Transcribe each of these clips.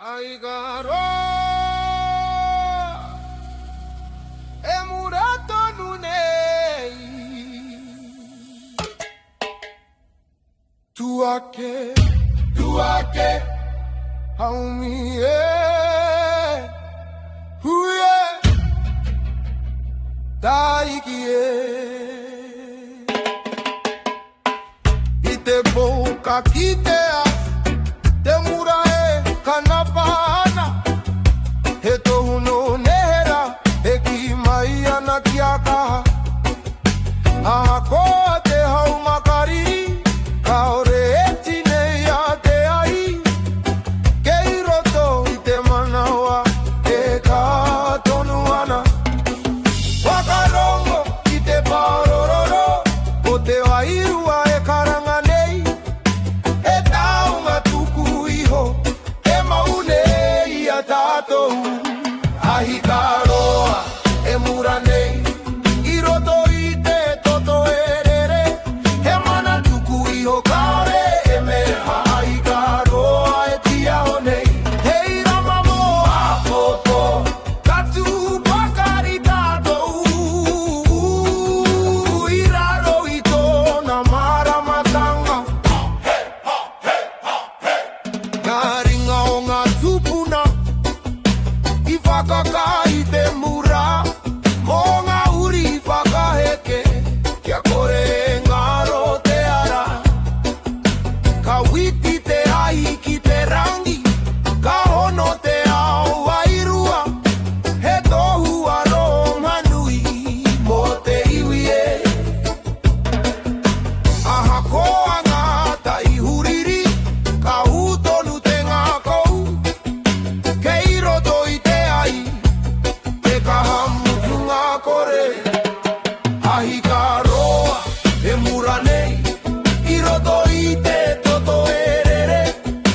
Aigaro emurato nunei tuake haumie huye daikie ite boka kitea temurae kanapana heto huno nehera ekimaia na kiaka akote hau makariri kaore etine ya te ai keiroto ite manawa e ka tonuana wakarongo ite parororo o te wairua e karanganei e taunga tuku iho e maune ia tatou ahikaroa e muranei iroto ite toto erere e mana tuku iho kare e meha ahikaroa e tia honei hei ramamo a popo katu bakari tatou iraro ito na maramatanga ngaringa o ngā tupuna i whakaka te mura mo ngā uri whakaheke kia kore ngaro te ara ka witi te ahi ki te rangi ka hono te ao wairua he tohu aro manui mo te iwi e aha koa ngā tai huriri ka hutonu te ngā kou kei roto i te ai te kahamutu ngā kore ahi ka roa e muranei i roto i te toto erere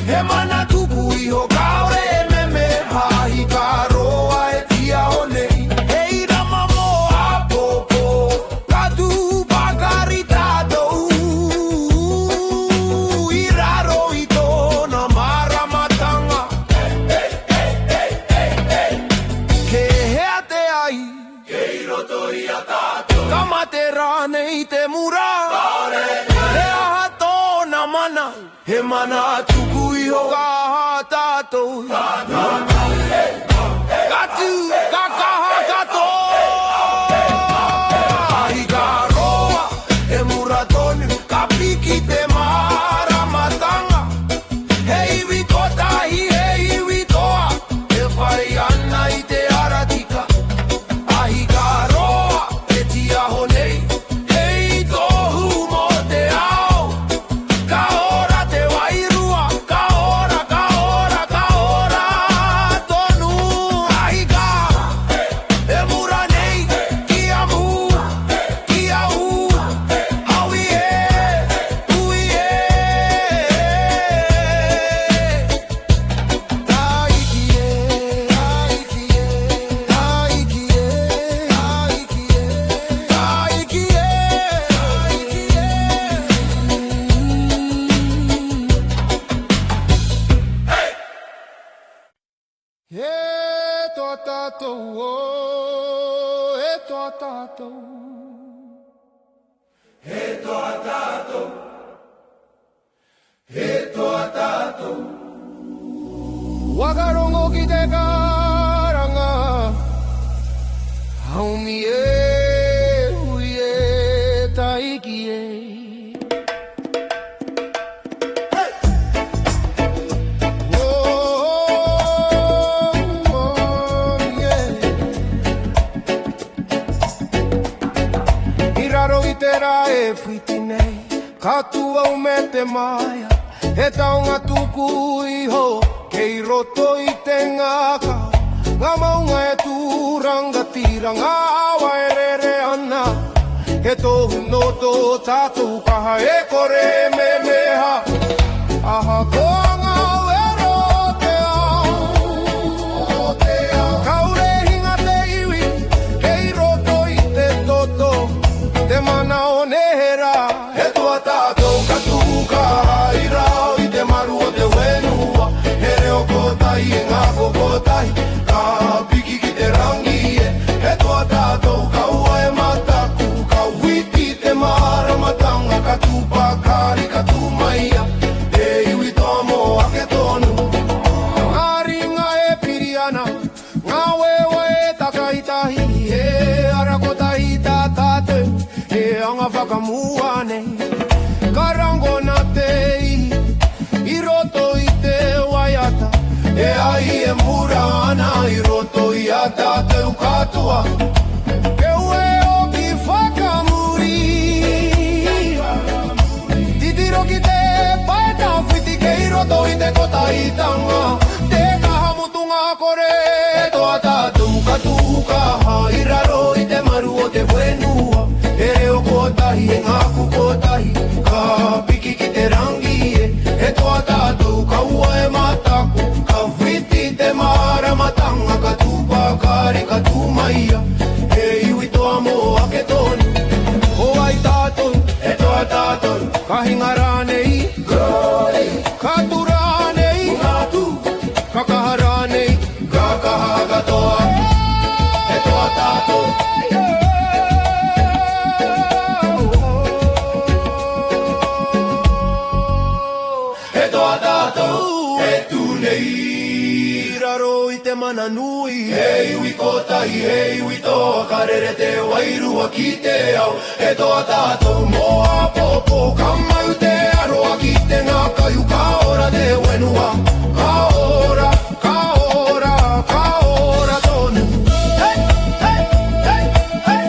he mana tupu iho kaore e meme ahi ka roa e tia honei hei ramamo a popo katu bakari tatou i raro i tōna maramatanga ke hea te ai kei roto i a tātou kamate rānei te mura he aha tōna mana he mana tuku iho kaha tātou katu kakaha kato ahi ka roa e mura tonu ka piki te maramatanga hei wiko tahi hei witoa e whai ana i te aratika ahi ka roa e tia honei hei tohu mo te ao ka ora te wairua ka ora tonu ahi ka e mura nei kia mu kia u hawi e ui e wakarongo ki te karanga haumi e ui e taiki e iraro i te rā e whiti nei katua u me te maia he taunga tuku iho kei roto i te ngaka ngā maunga e tūranga tira ngā awa e rere ana he tohu no tō tātou kaha e kore me meha aha koa ngā wero te ao kaure hinga te iwi kei roto i te toto te mana o nehera he tua tātou katuka i rao i te maru o te wenua he reo kotai e ngā kokotai Ka piki ki te rangi e toa tātou ka ua e mataku Ka witi te maramatanga ka tūpakari ka tūmaia E iwi toa mo ake tonu Ngā ringa e piriana Ngā wewa e takaitahi E arakotahi tā tātou E anga whakamuane Karango na te I roto I te waiata E ai e mura ana I roto I a tātou katoa Ke ue o ki whakamuri Titiro ki te paeta whiti Ke I roto I te kotaitanga Te kaha mutunga kore E toa tātou katukaha I raro I te maru o te whenua E reo kotahi e ngā kukotahi Ka piki ki te rangi E toa tātou ka ua e mataku Ka whiti te maramatanga Ka tūpakari ka tūmaia E iwi toa mo ake tonu O ai tātou, e toa tātou Ka hinga rānei, ka tura nei Ka kaha rānei, ka kaha katoa E toa tātou Raro I te mana nui E iwi kotai, e iwi toa Karere te wairua ki te au E toa tātou moa popo Ka mau te aroa ki te ngā kaiu Ka ora te wenua Ka ora, ka ora, ka ora tonu Hey, hey, hey, hey,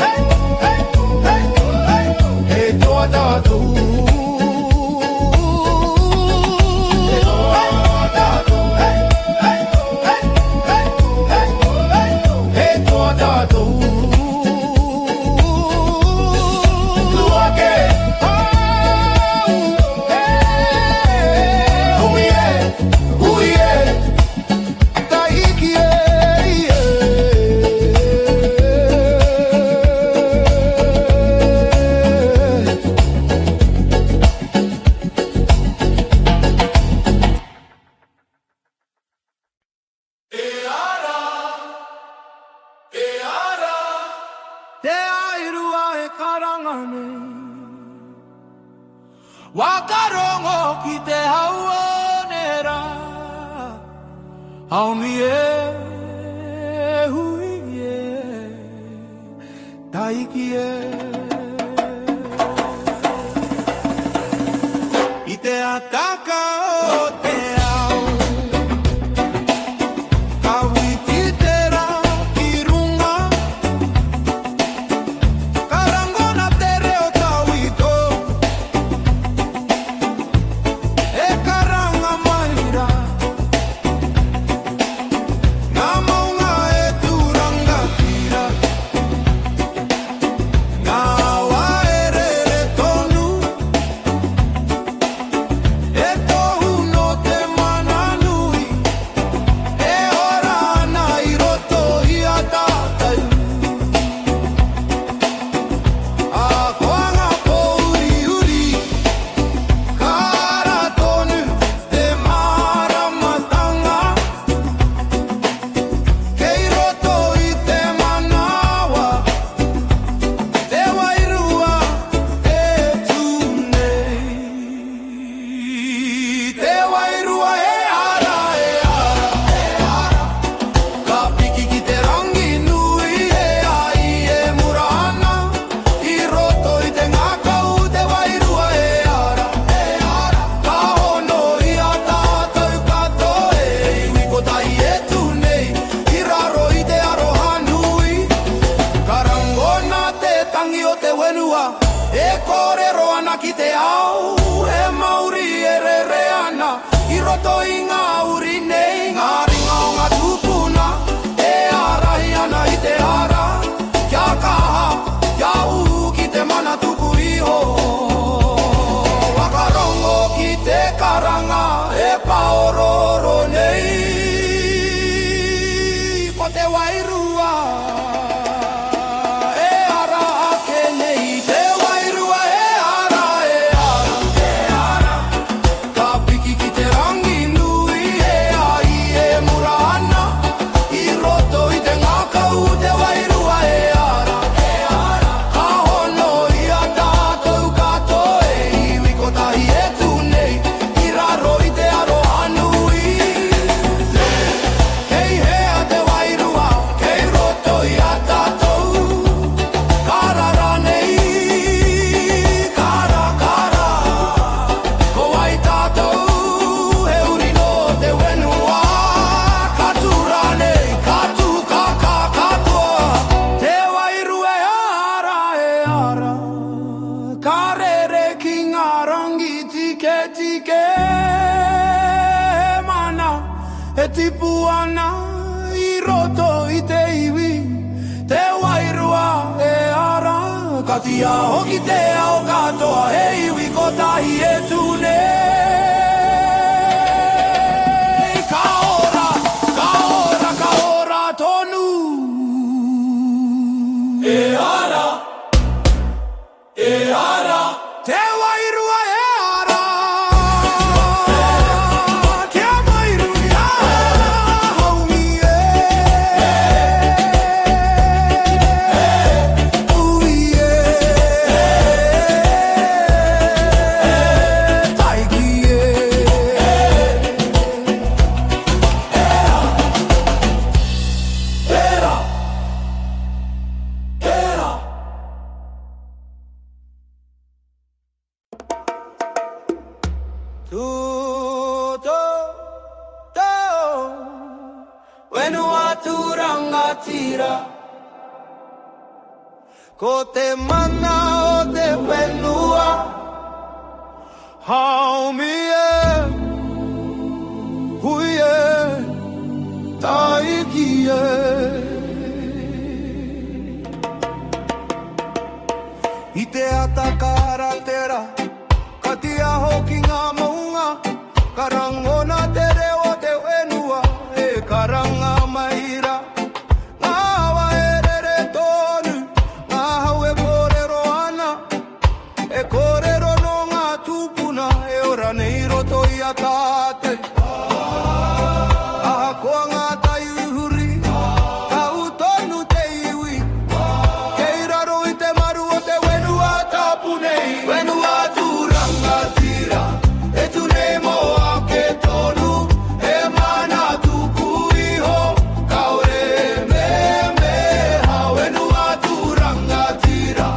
hey, hey, hey, hey E toa tātou Wakarongo ki te hauonera Auni e hui e Taiki e I te ataka o te au Ka witi te ra ki runga Karango na te reo tau I tō E karanga maira Ngā maunga e tūranga tira Ngā waerere tonu E tohu no e tipu ana I roto I te iwi te wairua e ara katia hoki te ao katoa e iwi ko tahi e tune ka ora tonu e ara te wairua e ara te wairu ia haumi ui taiki ko te mana o te whenua haumi hui taiki I te ata karatera katia hoki ngā maunga karangona te reo te whenua e karanga maira e korero no ngā tūpuna e ora nei roto I a tāte aha koa ngā tai uhuri ka utonu te iwi kei raro I te maru o te whenua tapu nei whenua tūranga tira e tu nei moa ke tonu e mana tuku iho kaore me ha whenua tūranga tira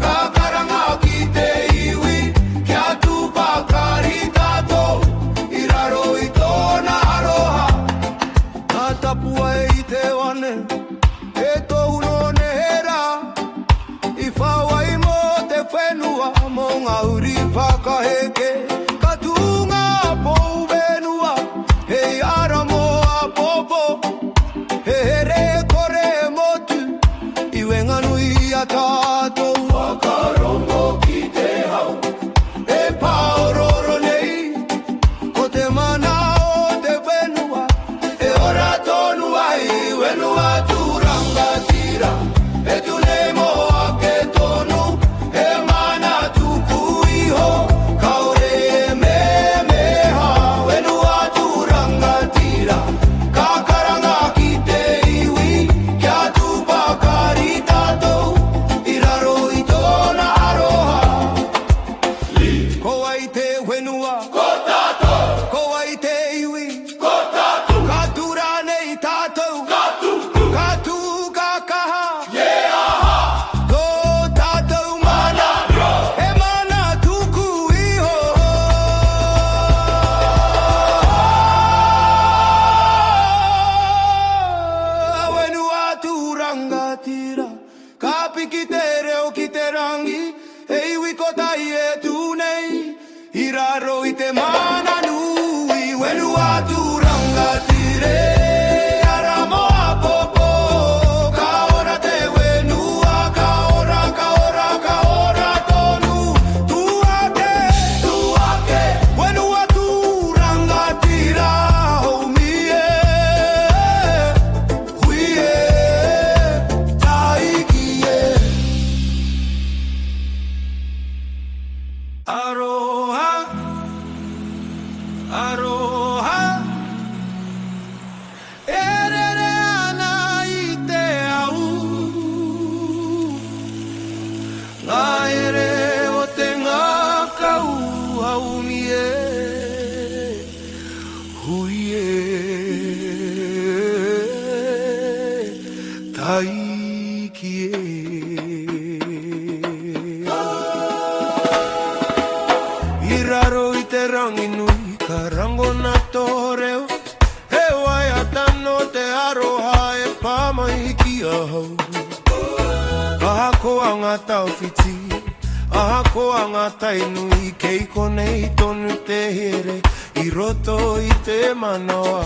ka karanga ki te iwi kia tupa kari tato I raro I tōna aroha ka tapua I te wane e tohu no nehera I whawai mo te whenua mo ngā uri whakaheke ka tūnga pou whenua hei ara mo a popo he here kore motu I wenganui a tātou whakarongo ki te hau e paororo nei ko te mana o te whenua e ora tonu ai whenua tūranga tira e tu nei moa ke tonu e mana tuku iho kaore me ha whenua tūranga tira ka karanga ki te iwi kia tupa kari tātou I raro I tōna aroha ko ai te whenua ko tātou ko ai te iwi ko tātou ka tura nei tātou ka tū ka kaha ko tātou mana e mana tuku iho whenua tūranga tira ka piki te reo ki te rangi e iwi ko tai e tū nei I raro I te mana nui whenua tūranga tire ara mo a popo ka ora te whenua ka ora tonu tuake whenua tūranga tira haumi hui taiki Aroha erere ana I te au ngā ere o te ngākau haumi hui taiki I raro I te rangi nui ka rango na tōreo he wai atano te aroha e pāmai ki ahau aha koa ngā tauwhiti aha koa ngā tainui kei konei tonu te here I roto I te manoa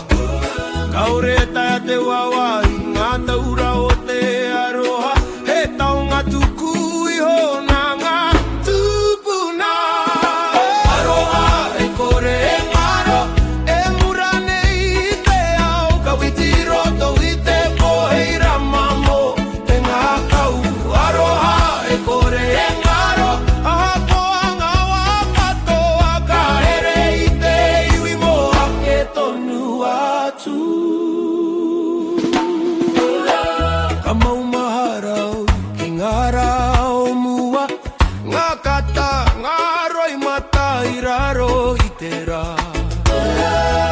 Kaore taia te wawai, ngā taura o te aroha, he taonga tuku iho nā ngā tūpuna. Aroha e kore e ngaro, e mura nei te ao, kawiti roto i te poheira mamo, te ngā kau. Aroha e kore e ngaro, aha koa ngā wakatoa, ka here i te iwi mo ake tonu atu. Ka maumaharau ki ngā rao mua, ngā kata, ngā roi mata i raro i te rā.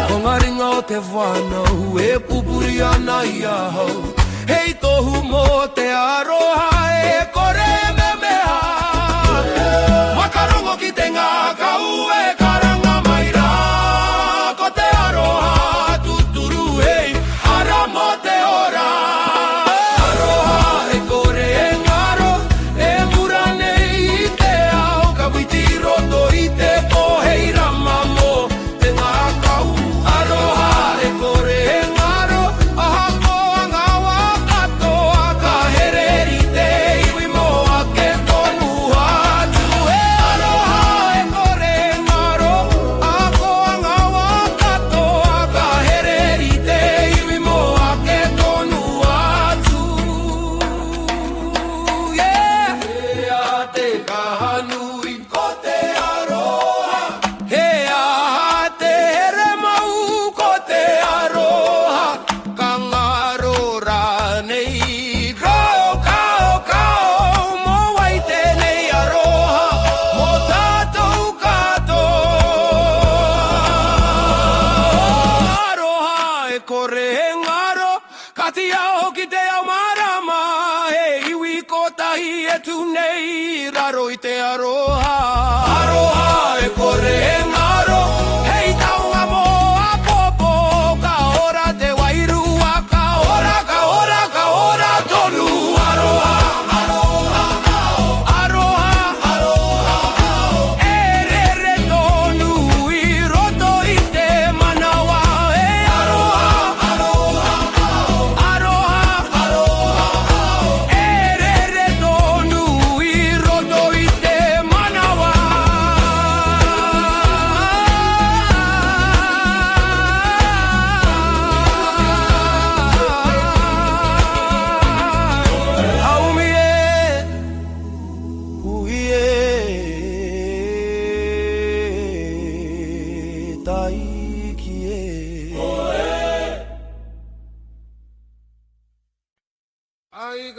Ko ngā ringa o te whanau e pupuri ana i ahau, hei tohu mo te aroha e kore me meha. Wakarongo ki te ngā kau e karanga mai rā, ko te aroha tuturu hei, ara mo te ora. Aroha e kore e ngaro, e mura nei i te ao, ka witi roto i te poheira mamo, te ngā kau. Aroha e kore e ngaro, aha koa ngā wakatoa, ka here i te iwi mo ake tonu atu. Aroha e kore e ngaro, aha koa ngā wakatoa, ka here i te iwi mo ake tonu atu. Yeah! Hea te kahanui ko te aroha, hea te here mau ko te aroha, ka ngaro rānei. Kao, kao, kao, mo wai tēnei aroha, mo tātou katoa. Aroha e kore e ngaro, ka ti ao ki te ao marama, he iwi kotahi e tu nei, raro i te aroha.